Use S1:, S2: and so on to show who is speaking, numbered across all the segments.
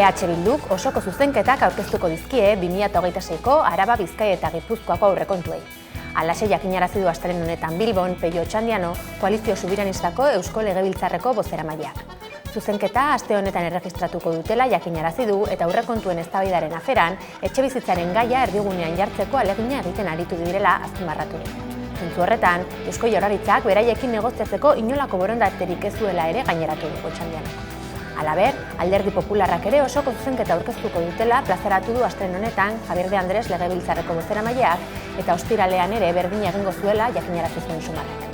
S1: EH Bilduk osoko zuzenketak aurkeztuko dizkie 2026ko Araba, Bizkaia eta Gipuzkoako aurrekontuei. Halaxe jakinarazi du astelehen honetan Bilbon Pello Otxandiano, koalizio subiranistako Eusko Legebiltzarreko bozeramaileak. Zuzenketa aste honetan erregistratuko dutela jakinarazi du eta aurrekontuen eztabaidaren aferan etxebizitzaren gaia erdigunean jartzeko ahalegina egiten aritu direla azpimarratu du. Zentzu horretan, Eusko Jaurlaritzak beraiekin negoziatzeko inolako borondaterik ez duela ere gaineratu du Otxandianok. Halaber, Alderdi Popularrak ere osoko zuzenketa aurkeztuko dutela plazaratu du astelehen honetan Javier de Andrés Legebiltzarreko bozeramaileak eta ostiralean ere berdin egingo zuela jakinarazi zuen Sumarrek.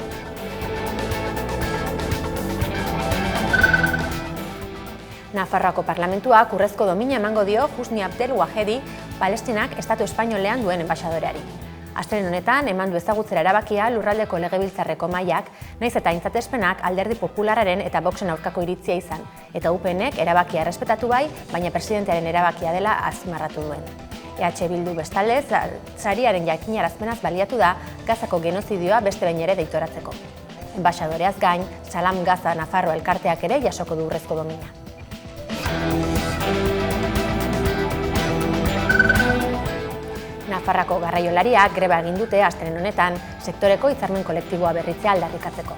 S1: Nafarroako Parlamentuak urrezko domina emango dio Husni Abdel Wahedi Palestinak Estatu Espainolean duen enbaxadoreari. Astelehen honetan eman du ezagutzera erabakia Lurraldeko Legebiltzarreko mahaiak, naiz eta aintzatespenak Alderdi Popularraren eta Voxen aurkako iritzia izan, eta UPNek erabakia errespetatu bai, baina presidentearen erabakia dela azpimarratu duen. EH Bildu bestalde, sariaren jakinarazpenaz baliatu da Gazako genozidioa beste behin ere deitoratzeko. Enbaxadoreaz gain, Salam Gaza Nafarroa elkarteak ere jasoko du urrezko domina. Nafarroako garraiolariak greba egin dute astelehen honetan sektoreko hitzarmen kolektiboa berritzea aldarrikatzeko.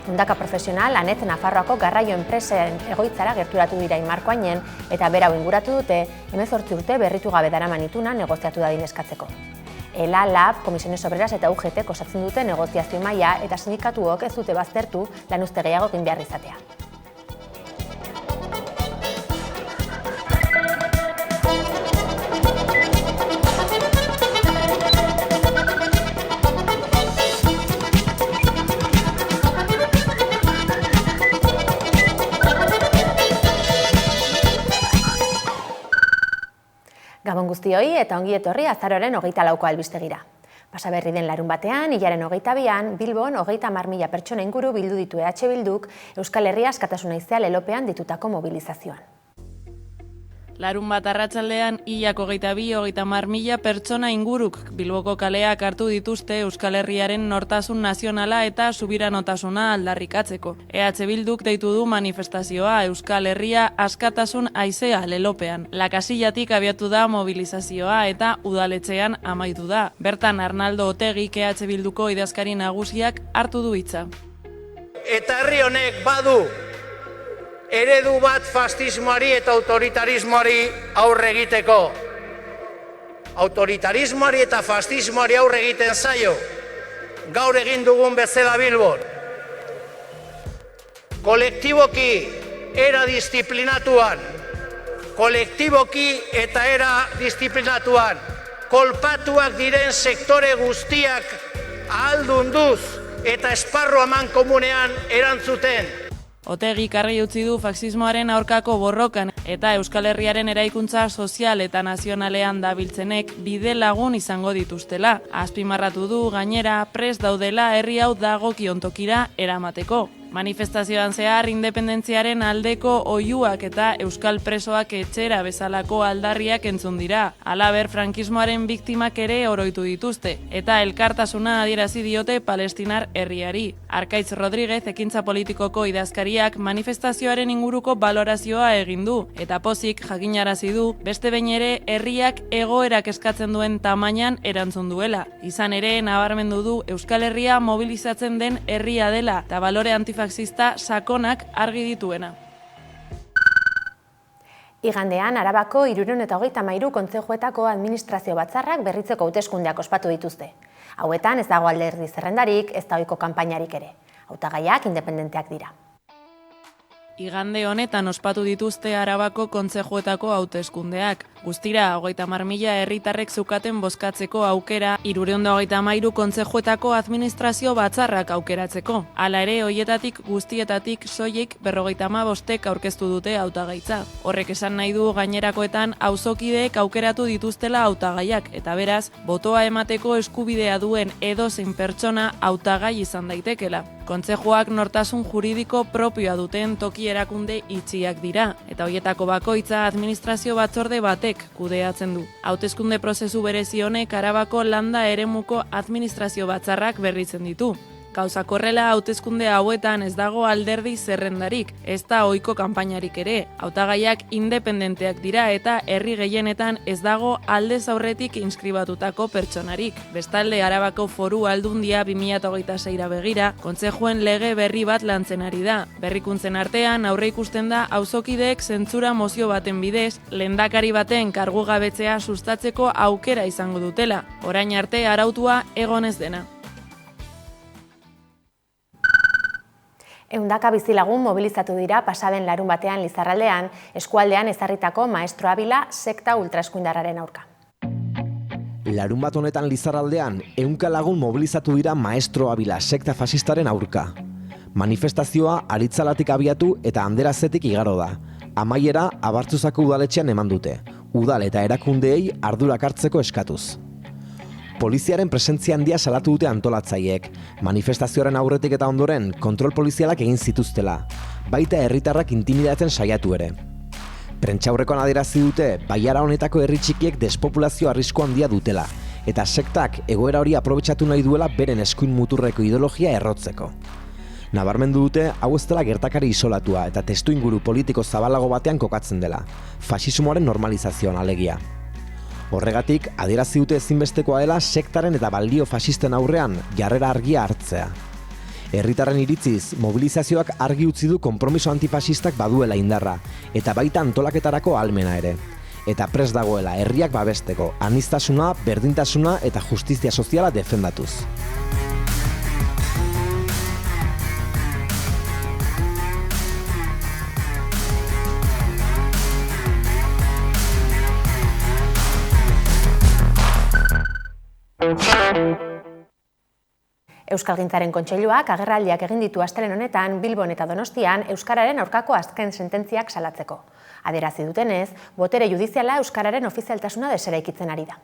S1: Mundaka profesional Anet Nafarroako garraio enpresen egoitzara gerturatu dira Markoainen eta berau inguratu dute 18 urte berritu gabe daraman ituna negoziatu dadin eskatzeko. ELA, LAB, Comisiones Obreras eta UGT osatzen dute negoziazio mahaia eta sindikatuok ez dute baztertu lanuzte gehiago egin behar izatea. Gabon guztioi eta ongi etorri azaroaren 24ko albistegira. Pasaberri den larunbatean, hilaren 22an, Bilbon 30.000 pertsona inguru bildu ditu EH Bilduk Euskal Herria askatasuna izea lelopean ditutako mobilizazioan.
S2: Larunbat arratsaldean, hilak 22-30.000 pertsona inguruk Bilboko kaleak hartu dituzte Euskal Herriaren nortasun nazionala eta subiranotasuna aldarrikatzeko. EH Bilduk deitu du manifestazioa Euskal Herria askatasun haizea lelopean. Lakasillatik abiatu da mobilizazioa eta udaletxean amaitu da. Bertan Arnaldo Otegik EH Bilduko idazkari nagusiak hartu du hitza.
S3: Eta herri honek badu eredu bat fascismoari eta autoritarismoari aurre egiteko. Autoritarismoari eta fascismoari aurre egiten zaio, gaur egin dugun bezala Bilbon. Kolektiboki era disiplinatuan, kolpatuak diren sektore guztiak ahaldunduz eta esparru aman komunean erantzuten.
S2: Otegik argi utzi du faxismoaren aurkako borrokan eta Euskal Herriaren eraikuntza sozial eta nazionalean dabiltzenek bide lagun izango dituztela. Azpimarratu du gainera prest daudela herri hau dagokion tokira eramateko. Manifestazioan zehar independentziaren aldeko oihuak eta euskal presoak etxera bezalako aldarriak entzun dira. Halaber frankismoaren biktimak ere oroitu dituzte eta elkartasuna adierazi diote palestinar herriari. Arkaitz Rodríguez ekintza politikoko idazkariak manifestazioaren inguruko balorazioa egin du eta pozik jakinarazi du beste behin ere herriak egoerak eskatzen duen tamainan erantzun duela. Izan ere nabarmendu du Euskal Herria mobilizatzen den herria dela eta balore antifaxista sakonak argi dituena.
S1: Igandean, Arabako 333 kontzejuetako administrazio batzarrak berritzeko hauteskundeak ospatu dituzte. Hauetan ez dago alderdi zerrendarik, ez da ohiko kanpainarik ere. Hautagaiak independenteak dira.
S2: Igande honetan ospatu dituzte Arabako kontzejuetako hauteskundeak. Guztira, 30.000 herritarrek zukaten bozkatzeko aukera 333 kontzejuetako administrazio batzarrak aukeratzeko. Hala ere, hoietatik guztietatik soilik 55 aurkeztu dute hautagaitza. Horrek esan nahi du gainerakoetan auzokideek aukeratu dituztela hautagaiak eta beraz, botoa emateko eskubidea duen edozein pertsona hautagai izan daitekela. Kontzejuak nortasun juridiko propioa duten toki erakunde itxiak dira eta hoietako bakoitza administrazio batzorde batek kudeatzen du. Hauteskunde prozesu berezi honek Arabako landa eremuko administrazio batzarrak berritzen ditu. Gauzak horrela, hauteskunde hauetan ez dago alderdi zerrendarik, ez da ohiko kanpainarik ere. Hautagaiak independenteak dira eta herri gehienetan ez dago aldez aurretik inskribatutako pertsonarik. Bestalde, Arabako Foru Aldundia 2026ra begira, kontsejuen lege berri bat lantzen ari da. Berrikuntzen artean, aurreikusten da auzokideek zentzura mozio baten bidez, lehendakari baten kargugabetzea sustatzeko aukera izango dutela. Orain arte arautua egon ez dena.
S1: Ehundaka bizilagun mobilizatu dira pasaden larun batean Lizarraldean, eskualdean ezarritako Maestro Abila sekta ultraeskuindarraren aurka.
S4: Larun bat honetan Lizarraldean, 100 lagun mobilizatu dira Maestro Abila sekta fasistaren aurka. Manifestazioa Aritzalatik abiatu eta Anderazetik igaro da. Amaiera Abartzuzako udaletxean eman dute, udal eta erakundeei ardurak hartzeko eskatuz. Poliziaren presentzia handia salatu dute antolatzaileek, manifestazioaren aurretik eta ondoren kontrol polizialak egin zituztela, baita herritarrak intimidatzen saiatu ere. Prentsaurrekoan adierazi dute baiara honetako herri txikiek despopulazio arrisku handia dutela, eta sektak egoera hori aprobetxatu nahi duela beren eskuin muturreko ideologia errotzeko. Nabarmendu dute hau ez dela gertakari isolatua eta testuinguru politiko zabalago batean kokatzen dela, faxismoaren normalizazioan alegia. Horregatik, adierazi dute ezinbestekoa dela sektaren eta balio fasisten aurrean jarrera argia hartzea. Herritarren iritziz, mobilizazioak argi utzi du konpromiso antifasistak baduela indarra, eta baita antolaketarako ahalmena ere. Eta prest dagoela herriak babesteko, aniztasuna, berdintasuna eta justizia soziala defendatuz.
S1: Euskalgintzaren Kontseiluak agerraldiak egin ditu astelehen honetan Bilbon eta Donostian euskararen aurkako azken sententziak salatzeko. Adierazi dutenez, botere judiziala euskararen ofizialtasuna deseraikitzen ari da.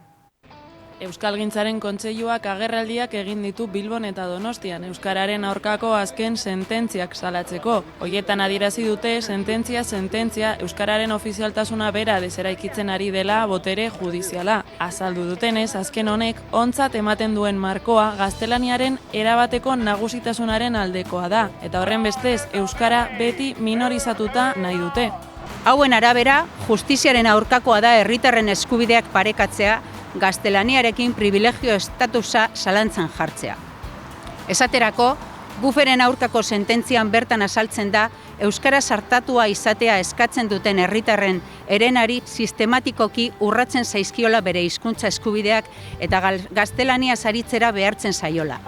S2: Euskalgintzaren Kontseiluak agerraldiak egin ditu Bilbon eta Donostian euskararen aurkako azken sententziak salatzeko. Horietan adierazi dute sententzia euskararen ofizialtasuna bera deseraikitzen ari dela botere judiziala. Azaldu dutenez, azken honek ontzat ematen duen markoa gaztelaniaren erabateko nagusitasunaren aldekoa da, eta horren bestez euskara beti minorizatuta nahi dute.
S5: Hauen arabera, justiziaren aurkakoa da herritarren eskubideak parekatzea, gaztelaniarekin privilegio estatusa zalantzan jartzea. Esaterako, buferen aurkako sententzian bertan azaltzen da, euskara sartatua izatea eskatzen duten herritarren herenari sistematikoki urratzen zaizkiola bere hizkuntza eskubideak eta gaztelaniaz aritzera behartzen zaiola.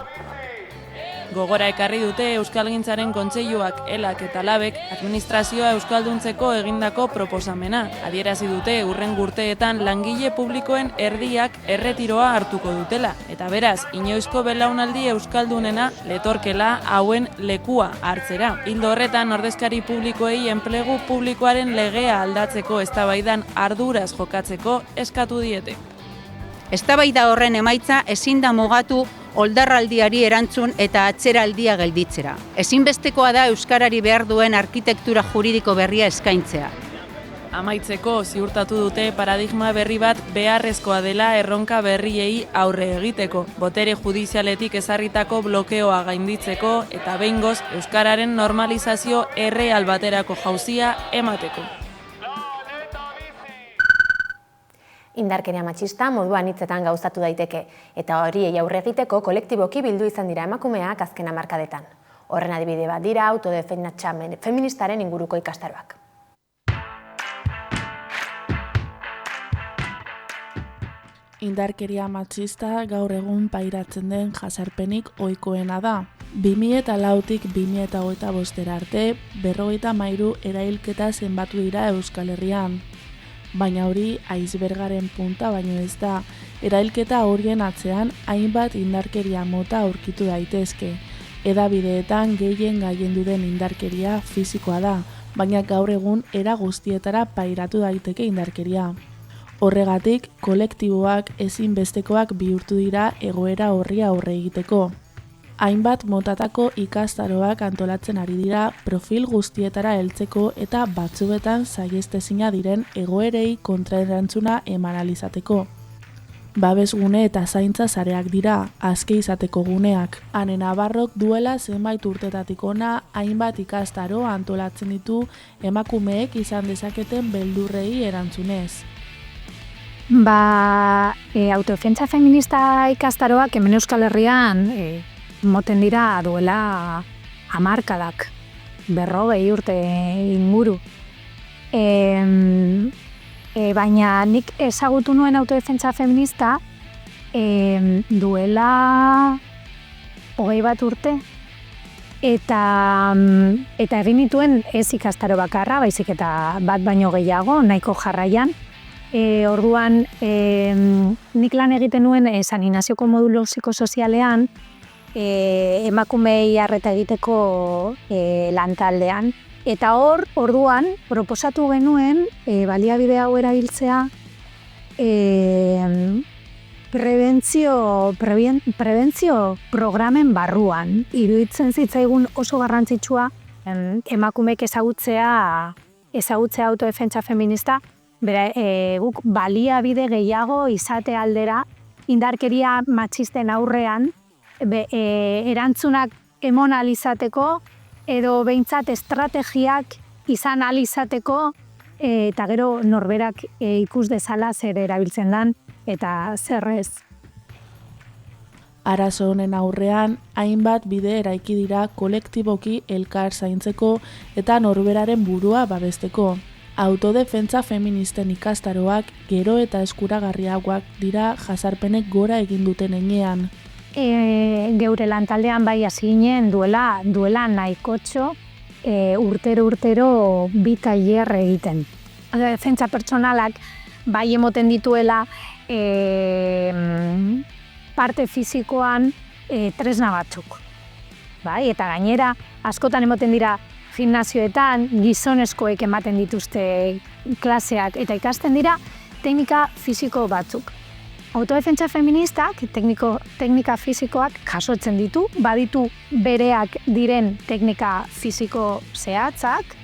S2: Gogora ekarri dute Euskalgintzaren Kontseiluak, elak eta labek administrazioa euskalduntzeko egindako proposamena. Adierazi dute hurrengo urteetan langile publikoen erdiak erretiroa hartuko dutela. Eta beraz, inoizko belaunaldi euskaldunena letorkela hauen lekua hartzera. Ildo horretan ordezkari publikoei enplegu publikoaren legea aldatzeko eztabaidan arduraz jokatzeko eskatu diete.
S5: Eztabaida horren emaitza ezin da mugatu oldarraldiari erantzun eta atzeraldia gelditzera. Ezinbestekoa da euskarari behar duen arkitektura juridiko berria eskaintzea.
S2: Amaitzeko ziurtatu dute paradigma berri bat beharrezkoa dela erronka berriei aurre egiteko, botere judizialetik ezarritako blokeoa gainditzeko eta behingoz euskararen normalizazio erreal baterako jauzia emateko.
S1: Indarkeria matxista moduan hitzetan gauzatu daiteke, eta horiei aurre egiteko kolektiboki bildu izan dira emakumeak azken hamarkadetan. Horren adibide bat dira autodefendatza feministaren inguruko ikastaroak.
S6: Indarkeria matxista gaur egun pairatzen den jazarpenik ohikoena da. 2004tik 2025 arte 53 erailketa zenbatu dira Euskal Herrian. Baina hori icebergaren punta baino ez da. Erailketa horien atzean hainbat indarkeria mota aurkitu daitezke. Hedabideetan gehien gailendu den indarkeria fisikoa da, baina gaur egun era guztietara pairatu daiteke indarkeria. Horregatik, kolektiboak ezinbestekoak bihurtu dira egoera horri aurre egiteko. Hainbat motatako ikastaroak antolatzen ari dira profil guztietara heltzeko eta batzuetan saihestezina diren egoerei kontraerantzuna eman ahal izateko. Babesgune eta zaintza sareak dira, aske izateko guneak. Ane Navarrok duela zenbait urtetatik ona hainbat ikastaro antolatzen ditu emakumeek izan dezaketen beldurrei erantzunez.
S7: Autodefentsa feminista ikastaroak hemen Euskal Herrian moten dira duela hamarkadak, 40 urte inguru. Baina nik ezagutu nuen autodefentsa feminista duela 21 urte. Eta egin nituen ez ikastaro bakarra, baizik eta bat baino gehiago, nahiko jarraian. Orduan, nik lan egiten nuen San Ignazioko modulo psikosozialean, emakumei arreta egiteko lantaldean. Eta orduan, proposatu genuen, baliabide hau erabiltzea, prebentzio programen barruan. Iruditzen zitzaigun oso garrantzitsua emakumeek ezagutzea autodefentsa feminista, guk baliabide gehiago izate aldera indarkeria matxisten aurrean erantzunak emon alizateko edo behintzat estrategiak izan alizateko eta gero norberak ikus dezala zer erabiltzen dan eta zer ez.
S6: Arazo honen aurrean, hainbat bide eraiki dira kolektiboki elkar zaintzeko eta norberaren burua babesteko. Autodefentsa feministen ikastaroak gero eta eskuragarriagoak dira jazarpenek gora egin duten enean.
S7: Geure lantaldean bai hasi ginen duela nahikotxo urtero bi tailer egiten. Defentsa pertsonalak bai emoten dituela parte fisikoan tresna batzuk. Bai, eta gainera askotan emoten dira gimnasioetan gizonezkoek ematen dituzte klaseak eta ikasten dira teknika fisiko batzuk. Autodefentsa feministak teknika fisikoak jasotzen ditu, baditu bereak diren teknika fisiko zehatzak,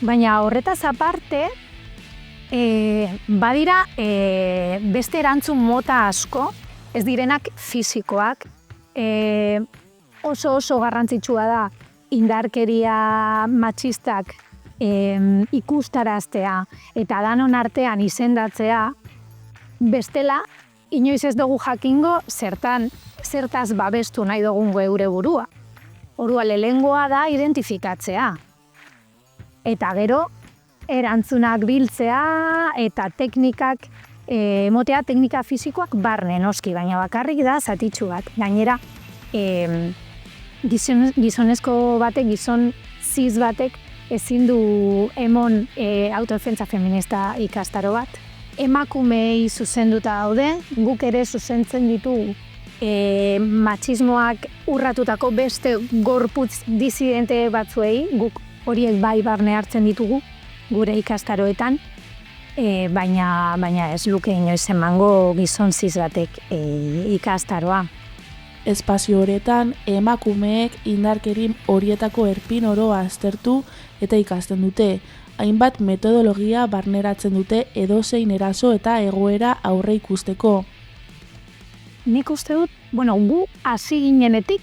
S7: baina horretaz aparte badira beste erantzun mota asko, ez direnak fisikoak, oso garrantzitsua da indarkeria matxistak ikustaraztea eta danon artean izendatzea, bestela inoiz ez dugu jakingo zertaz babestu nahi dugun geure burua. Orduan lehengoa da identifikatzea. Eta gero erantzunak biltzea eta teknikak emotea teknika fisikoak barne noski, baina bakarrik da zatitxu bat. Gainera, gizonezko batek, gizon ziz batek ezin du emon autodefentsa feminista ikastaro bat. Emakumei zuzenduta daude, guk ere zuzentzen ditugu matxismoak urratutako beste gorputz disidente batzuei, guk horiek bai barne hartzen ditugu gure ikastaroetan, baina ez luke inoiz emango gizon ziz batek ikastaroa.
S6: Espazio horretan, emakumeek indarkeri horietako erpin oroa aztertu eta ikasten dute. Hainbat metodologia barneratzen dute edozein eraso eta egoera aurre ikusteko.
S7: Nik uste dut, gu hasi ginenetik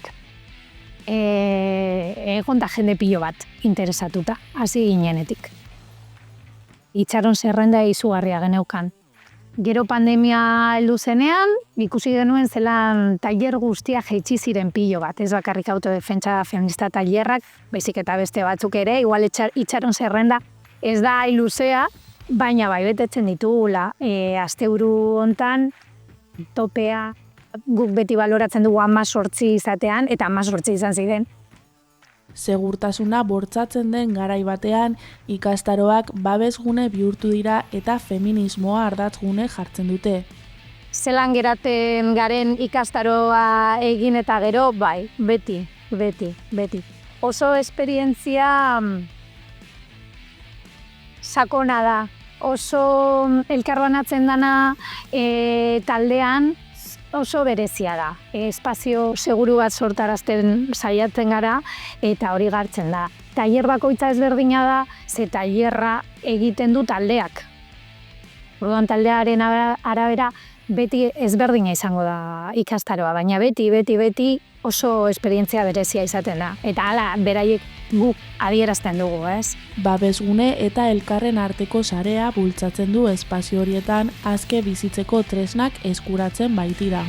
S7: egon da jende pilo bat interesatuta, hasi ginenetik. Itxaron zerrenda izugarria geneukan. Gero pandemia heldu zenean, ikusi genuen zelan tailer guztiak jaitsi ziren pilo bat. Ez bakarrik autodefentsa feminista tailerrak, baizik eta beste batzuk ere, igual itxaron zerrenda ez da luzea, baina bai betetzen ditugula. Asteburu hontan topea guk beti baloratzen dugu 18 izatean, eta 18 izan ziren.
S6: Segurtasuna bortzatzen den garai batean, ikastaroak babesgune bihurtu dira eta feminismoa ardatzgune jartzen dute.
S7: Zelan geraten garen ikastaroa egin eta gero, bai, beti. Oso esperientzia sakona da, oso elkarbanatzen dana taldean oso berezia da. Espazio seguru bat sortarazten saiatzen gara eta hori gartzen da. Tailer bakoitza ezberdina da, ze tailerra egiten du taldeak. Orduan taldearen arabera beti ezberdina izango da ikastaroa, baina beti oso esperientzia berezia izaten da. Eta hala, beraiek guk adierazten dugu, ez?
S6: Babesgune eta elkarren arteko sarea bultzatzen du espazio horietan aske bizitzeko tresnak eskuratzen baitira.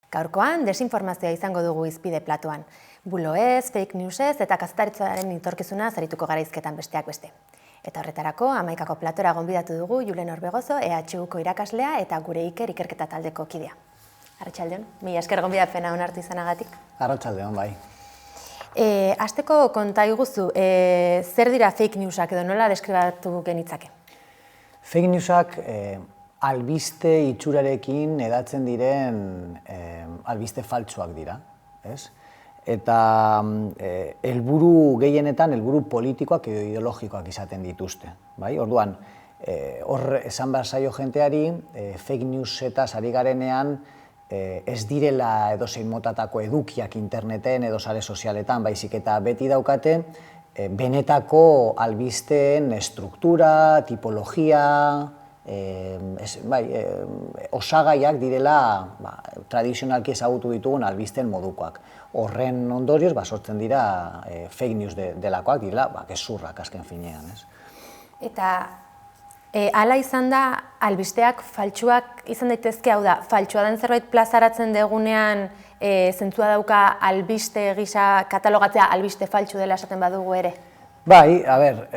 S1: Gaurkoan, desinformazioa izango dugu hizpide platoan. Buloez, fake newsez eta kazetaritzaren etorkizuna zarituko gara hizketan besteak beste. Eta horretarako, Hamaikako platora gonbidatu dugu Julen Orbegozo, EHUko irakaslea eta gure ikerketa taldeko kidea. Arratsaldeon, mila esker gonbidapena onartu izanagatik.
S8: Arratsaldeon, bai.
S1: Hasteko konta iguzu, zer dira fake newsak edo nola deskribatu genitzake?
S8: Fake newsak albiste itxurarekin edatzen diren albiste faltsuak dira, ez? Eta helburu gehienetan, helburu politikoak edo ideologikoak izaten dituzte, bai? Orduan, hor esan behar zaio jenteari, fake newsetaz ari garenean ez direla edozein motatako edukiak interneten edo sare sozialetan, baizik eta beti daukate benetako albisteen struktura, tipologia, osagaiak direla tradizionalki ezagutu ditugun albisteen modukoak. Horren ondorioz sortzen dira fake news delakoak, direla gezurrak azken finean.
S1: Eta hala izan da, albisteak faltsuak izan daitezke, hau da, faltsua den zerbait plazaratzen degunean zentzua dauka albiste gisa katalogatzea albiste faltsu dela esaten badugu ere?
S8: Bai, a ber,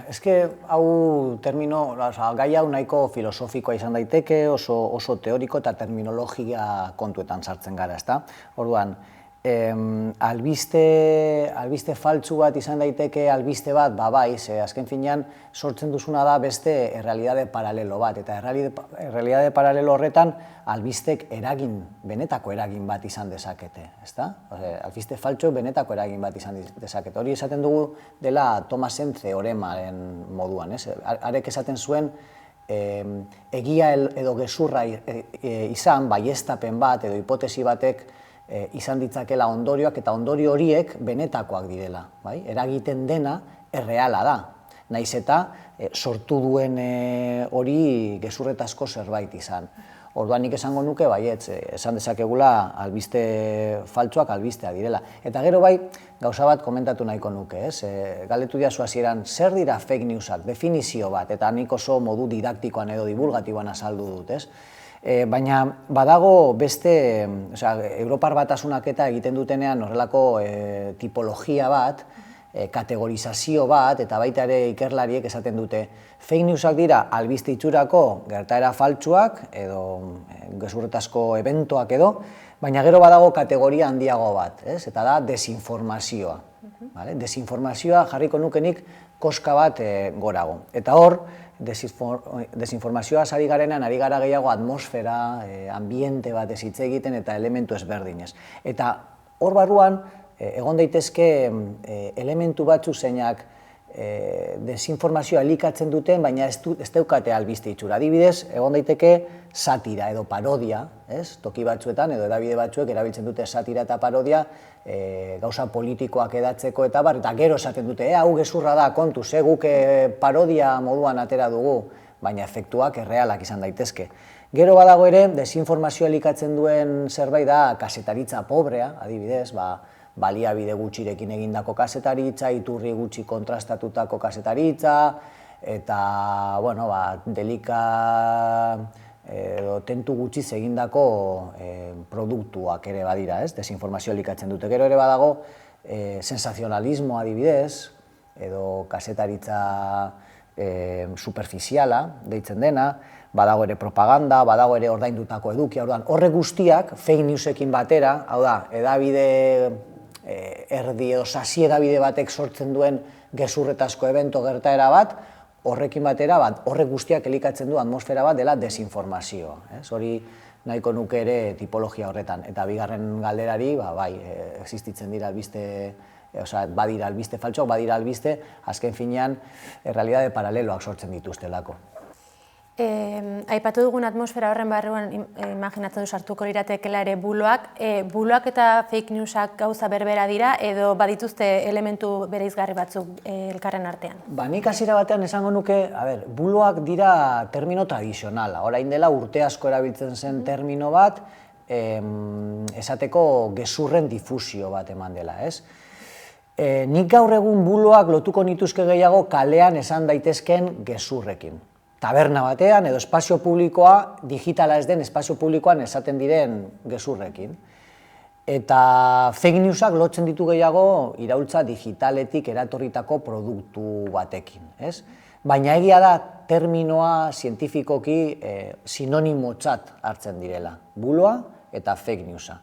S8: eske hau gai hau nahiko filosofikoa izan daiteke, oso teoriko eta terminologia kontuetan sartzen gara, ezta? Orduan, albiste faltsu bat izan daiteke, albiste bat, bai, azken finean sortzen duzuna da beste errealitate paralelo bat, eta errealitate paralelo horretan albistek benetako eragin bat izan dezakete, ezta? Albiste faltsu benetako eragin bat izan dezakete. Hori esaten dugu dela Thomasen teoremaren moduan, ez? Harek esaten zuen egia edo gezurra izan, baieztapen bat edo hipotesi batek izan ditzakela ondorioak eta ondorio horiek benetakoak direla. Eragiten dena erreala da, nahiz eta sortu duen hori gezurretazko zerbait izan. Orduan nik esango nuke, baietz, esan dezakegula albiste faltsuak albistea direla. Eta gero bai, gauza bat komentatu nahiko nuke, ez? Galdetu diazu hasieran, zer dira fake newsak, definizio bat, eta nik oso modu didaktikoan edo divulgatiboan azaldu dut, ez? Baina badago beste, Europar Batasunak eta egiten dutenean horrelako tipologia bat, kategorizazio bat, eta baita ere ikerlariek esaten dute fake newsak dira albiste itxurako gertaera faltsuak edo gezurretazko eventoak edo, baina gero badago kategoria handiago bat, eta da desinformazioa. Desinformazioa jarriko nukenik koska bat gorago. Eta hor, desinformazioa ari garenean, ari gara gehiago atmosfera, ambiente bat ez hitz egiten eta elementu ezberdinez. Eta hor barruan, egon daitezke elementu batzu zeinak desinformazioa elikatzen duten, baina ez daukate albiste itxura. Adibidez, egon daiteke satira edo parodia, toki batzuetan edo hedabide batzuek erabiltzen dute satira eta parodia gauza politikoak edatzeko eta bar, eta gero esaten dute, hau gezurra da, kontuz, guk parodia moduan atera dugu, baina efektuak errealak izan daitezke. Gero badago ere, desinformazioa elikatzen duen zerbait da kazetaritza pobrea, adibidez, baliabide gutxirekin egindako kazetaritza, iturri gutxi kontrastatutako kazetaritza, eta, delika edo tentu gutxiz egindako produktuak ere badira, desinformazio elikatzen dute. Gero ere badago sensazionalismo adibidez, edo kazetaritza superficiala deitzen dena, badago ere propaganda, badago ere ordaindutako edukia, horre guztiak fake newsekin batera, hau da, edabide erdi edo sasi edabide batek sortzen duen gezurretazko evento gertaera bat, horrekin batera, horrek guztiak elikatzen du atmosfera bat dela desinformazioa. Hori nahiko nuke ere tipologia horretan. Eta bigarren galderari, existitzen dira albiste, badira albiste faltsuak, badira albiste, azken finean, errealitate paraleloak sortzen dituztelako.
S1: Aipatu dugun atmosfera horren barruan imaginatzen du sartuko liratekela ere buloak. Buloak eta fake newsak gauza berbera dira edo badituzte elementu bereizgarri batzuk elkarren artean?
S8: Nik hasiera batean esango nuke, buloak dira termino tradizionala. Orain dela urte asko erabiltzen zen termino bat, esateko gezurren difusio bat eman dela, ez? Nik gaur egun buloak lotuko nituzke gehiago kalean esan daitezken gezurrekin. Taberna batean edo espazio publikoa, digitala ez den espazio publikoan esaten diren gezurrekin. Eta fake newsak lotzen ditu gehiago iraultza digitaletik eratorritako produktu batekin. Baina egia da terminoa zientifikoki sinonimotzat hartzen direla, buloa eta fake newsa.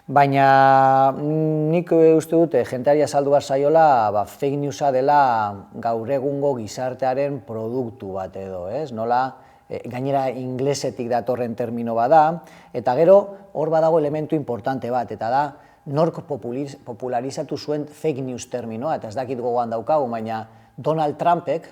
S8: Baina nik uste dut jenteari azaldu behar zaiola fake newsa dela gaur egungo gizartearen produktu bat edo, nola gainera inglesetik datorren termino bada, eta gero hor badago elementu importante bat, eta da nork popularizatu zuen fake news terminoa, eta ez dakit gogoan daukagu, baina Donald Trumpek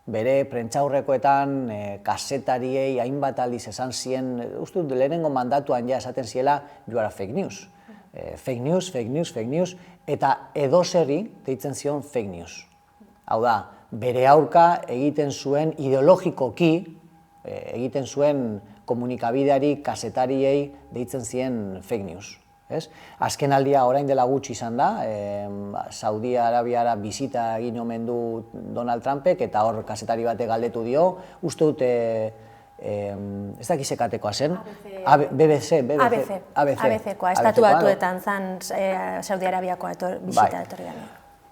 S8: bere prentsaurrekoetan kazetariei hainbat aldiz esan zien, uste dut lehenengo mandatuan ja esaten ziela joara fake news. Fake news, fake news, fake news, eta edozeri deitzen zion fake news. Hau da, bere aurka egiten zuen ideologikoki, egiten zuen komunikabideari, kazetariei deitzen zien fake news. Azken aldia orain dela gutxi izan da, Saudi Arabiara bizita egin omen du Donald Trumpek, eta hor kazetari batek galdetu dio, uste dute, ez dakiz ekatekoa zen?
S1: ABC-koa, estatu batuetan zan Saudi Arabiakoa bizita etorri gane.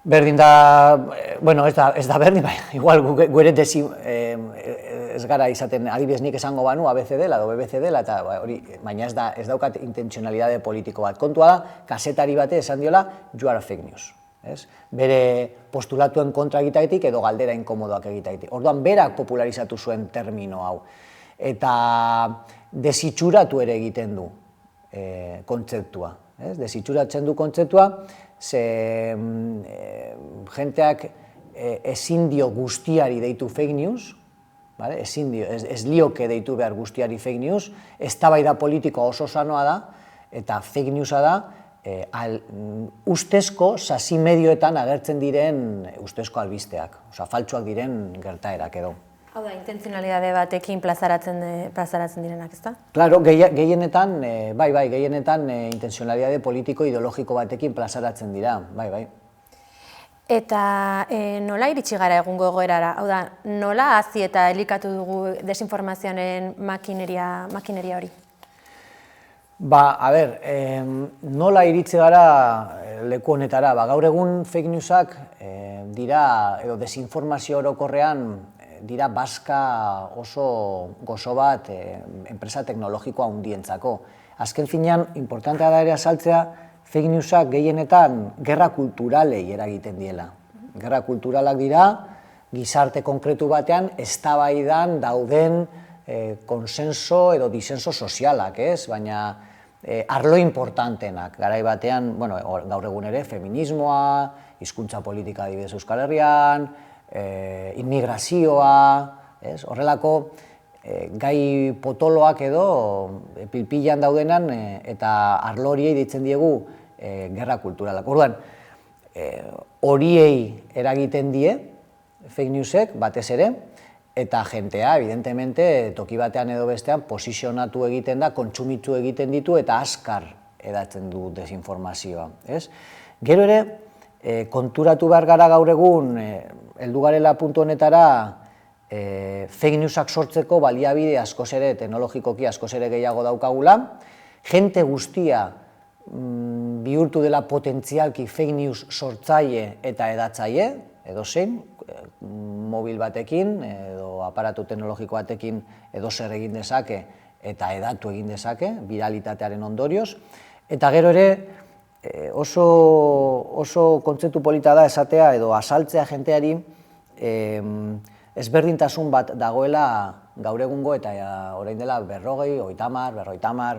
S8: Berdin da, bueno, ez da berdin, igual guere ez gara izaten adibidez nik esango banu ABC dela edo BBC dela, eta hori, baina ez daukat intentzionalidade politiko bat. Kontua da, kazetari bate esan diola, joara fake news. Bere postulatuen kontra egitaitik edo galdera inkomodoak egitaitik. Orduan, berak popularizatu zuen termino hau. Eta desitxuratu ere egiten du kontzeptua. Desitxuratzen du kontzeptua, ze jenteak ezin dio guztiari deitu fake news, ez lioke deitu behar guztiari fake news, eztabaida politikoa oso sanoa da, eta fake newsa da, ustezko sasi medioetan agertzen diren ustezko albisteak, faltsuak diren gertaerak edo.
S1: Hau da, intentzionalidade batekin plazaratzen direnak, ezta?
S8: Claro, gehienetan, gehienetan intentzionalidade politiko-ideologiko batekin plazaratzen dira, bai.
S1: Eta nola iritsi gara egungo egoerara? Hau da, nola hazi eta elikatu dugu desinformazioaren makineria hori?
S8: Nola iritsi gara leku honetara? Gaur egun fake newsak dira, edo desinformazio orokorrean, dira bazka oso gozo bat enpresa teknologikoa handientzako. Azken finean, importantea da ere azaltzea, fake newsak gehienetan gerra kulturalei eragiten diela. Gerra kulturalak dira, gizarte konkretu batean, eztabaidan dauden konsenso edo disenso sozialak, baina arlo importantenak, garai batean, gaur egun ere, feminismoa, hizkuntza politika adibidez Euskal Herrian, immigrazioa, horrelako gai potoloak edo pilpilan daudenan eta arlo horiei deitzen diegu gerra kulturalak. Orduan, horiei eragiten die fake newsek batez ere, eta jentea, evidentemente, toki batean edo bestean posizionatu egiten da, kontsumitu egiten ditu eta azkar edatzen du desinformazioa. Gero ere, konturatu behar gara gaur egun, heldu garela puntu honetara, fake newsak sortzeko baliabide askoz ere, teknologikoki askoz ere gehiago daukagula, jente guztia bihurtu dela potentzialki fake news sortzaile eta edatzaile, edo zein, mobil batekin, edo aparatu teknologiko batekin edo zer egin dezake eta edatu egin dezake, viralitatearen ondorioz, eta gero ere, oso kontzeptu polita da esatea edo azaltzea jenteari ezberdintasun bat dagoela gaur egungo eta orain dela 50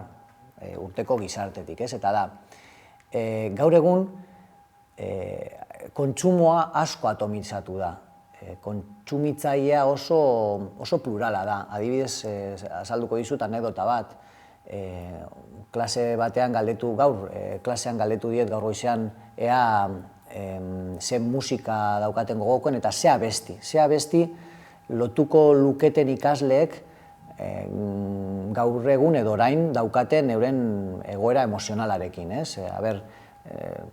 S8: urteko gizartetik, eta da, gaur egun kontsumoa asko atomizatu da. kontsumitzailea oso plurala da. Adibidez, azalduko dizut anekdota bat. Klase batean galdetu, klasean galdetu diet gaur goizean ea ze musika daukaten gogokoen eta ze abesti lotuko luketen ikasleek gaur egun edo orain daukaten euren egoera emozionalarekin, ez?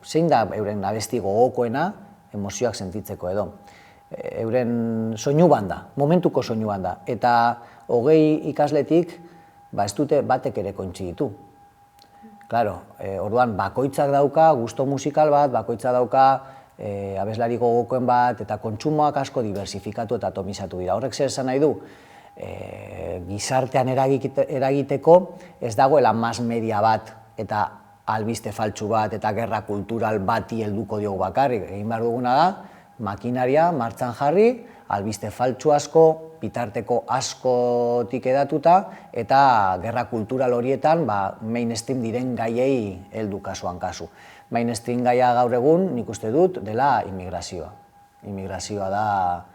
S8: Zein da euren abesti gogokoena emozioak sentitzeko edo. Euren soinu banda, momentuko soinu banda. Eta 20 ikasletik ez dute batek ere kointziditu. Claro, orduan bakoitzak dauka gusto musikal bat, bakoitzak dauka abeslari gogokoen bat, eta kontsumoak asko diversifikatu eta atomizatu dira. Horrek zer esan nahi du? Gizartean eragiteko ez dagoela mass media bat eta albiste faltsu bat eta gerra kultural bati helduko diogu bakarrik. Egin behar duguna da, makinaria martxan jarri, albiste faltsu asko, bitarteko askotik edatuta, eta gerra kultural horietan mainstream diren gaiei heldu kasuan kasu. Mainstream gaia gaur egun, nik uste dut, dela immigrazioa. Immigrazioa da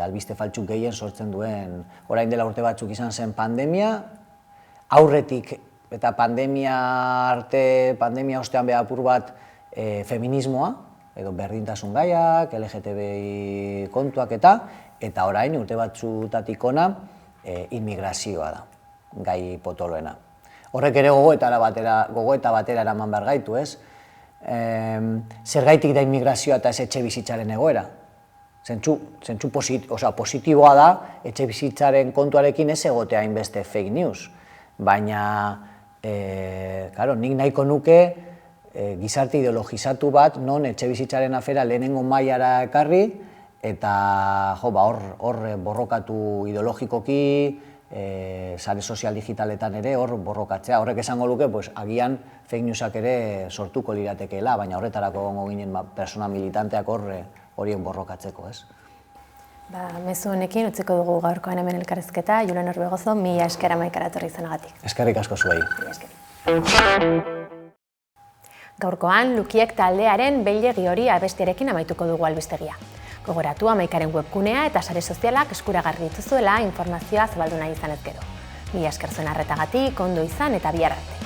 S8: albiste faltsu gehien sortzen duen, orain dela urte batzuk izan zen pandemia, aurretik eta pandemia ostean behapur bat feminismoa, edo berdintasun gaiak, LGTBI kontuak eta orain urte batzutatik ona immigrazioa da, gai potoloena. Horrek ere gogoeta batera eraman behar gaitu, ez? Zergaitik da immigrazioa eta ez etxe bizitzaren egoera? Zentzu positiboa da, etxe bizitzaren kontuarekin ez egotea hainbeste fake news. Baina, nik nahiko nuke gizarte ideologizatu bat, non etxe bizitzaren afera lehenengo mailara ekarri, eta hor borrokatu ideologikoki, sare sozial digitaletan ere hor borrokatzea. Horrek esango luke, agian fake newsak ere sortuko liratekeela, baina horretarako gongo ginen persona militanteak horien borrokatzeko, ez?
S1: Mezu honekin utziko dugu gaurkoan hemen elkarrizketa, Julen Orbegozo, mila esker amaikara etorri izanagatik.
S8: Eskerrik asko zuei.
S1: Gaurkoan, Lukiek taldearen beilegi hori abestiarekin amaituko dugu albistegia. Gogoratu amaikaren webgunea eta sare sozialak eskuragarri dituzuela informazioa zabaldu nahi izanez gero. Mila esker zuen arretagatik, ondo izan eta bihar arte.